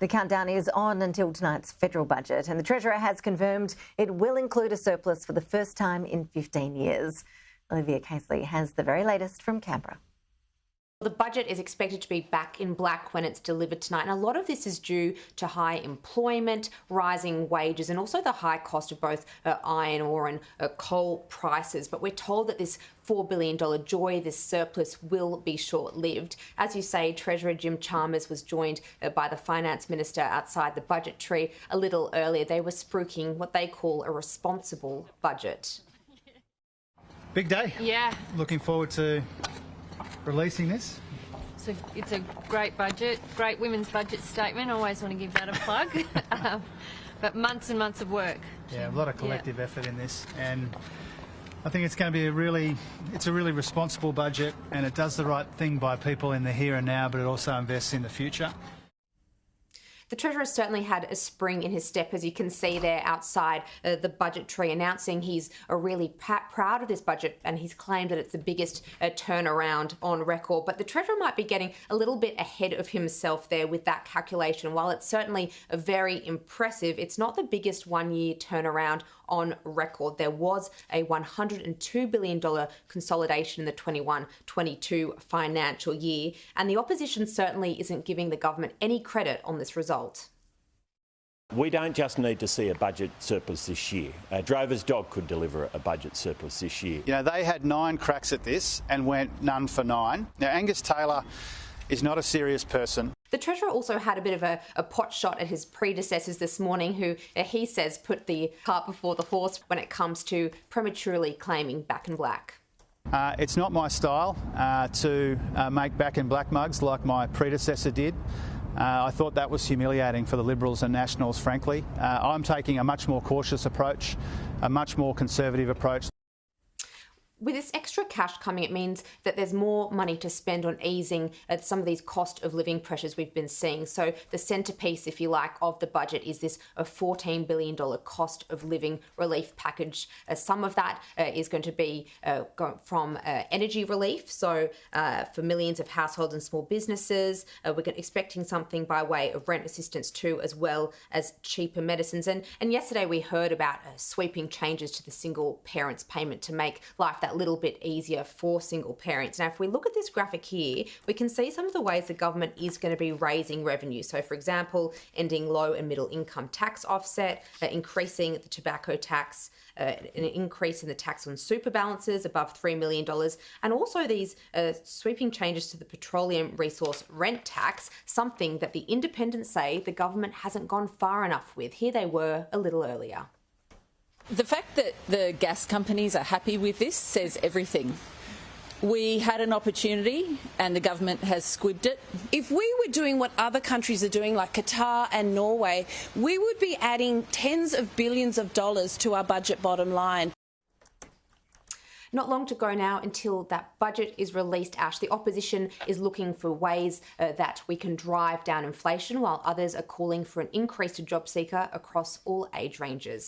The countdown is on until tonight's federal budget, and the Treasurer has confirmed it will include a surplus for the first time in 15 years. Olivia Casely has the very latest from Canberra. The budget is expected to be back in black when it's delivered tonight, and a lot of this is due to high employment, rising wages, and also the high cost of both iron ore and coal prices. But we're told that this $4 billion joy, this surplus, will be short-lived. As you say, Treasurer Jim Chalmers was joined by the Finance Minister outside the budget tree a little earlier. They were spruiking what they call a responsible budget. Big day. Yeah. Looking forward to releasing this. So it's a great budget, great women's budget statement. I always want to give that a plug. But months and months of work. Yeah, a lot of collective effort in this, and I think it's going to be a really responsible budget, and it does the right thing by people in the here and now, but it also invests in the future. The Treasurer certainly had a spring in his step, as you can see there outside the budget tree, announcing he's really proud of this budget, and he's claimed that it's the biggest turnaround on record. But the Treasurer might be getting a little bit ahead of himself there with that calculation. While it's certainly very impressive, it's not the biggest one-year turnaround on record. There was a $102 billion consolidation in the 21-22 financial year, and the opposition certainly isn't giving the government any credit on this result. We don't just need to see a budget surplus this year. Drover's Dog could deliver a budget surplus this year. You know, they had 9 cracks at this and went none for 9. Now, Angus Taylor is not a serious person. The Treasurer also had a bit of a pot shot at his predecessors this morning, who he says put the cart before the horse when it comes to prematurely claiming back in black. It's not my style to make back in black mugs like my predecessor did. I thought that was humiliating for the Liberals and Nationals, frankly. I'm taking a much more cautious approach, a much more conservative approach. With this extra cash coming, it means that there's more money to spend on easing some of these cost of living pressures we've been seeing. So the centrepiece, if you like, of the budget is this $14 billion cost of living relief package. Some of that is going to be from energy relief. So for millions of households and small businesses, we're expecting something by way of rent assistance too, as well as cheaper medicines. And yesterday we heard about sweeping changes to the single parents payment to make life that little bit easier for single parents. Now, if we look at this graphic here, we can see some of the ways the government is going to be raising revenue. So, for example, ending low and middle income tax offset, increasing the tobacco tax, an increase in the tax on super balances above $3 million, and also these sweeping changes to the petroleum resource rent tax, something that the independents say the government hasn't gone far enough with. Here they were a little earlier. The fact that the gas companies are happy with this says everything. We had an opportunity and the government has squibbed it. If we were doing what other countries are doing, like Qatar and Norway, we would be adding tens of billions of dollars to our budget bottom line. Not long to go now until that budget is released, Ash. The opposition is looking for ways that we can drive down inflation, while others are calling for an increase to job seeker across all age ranges.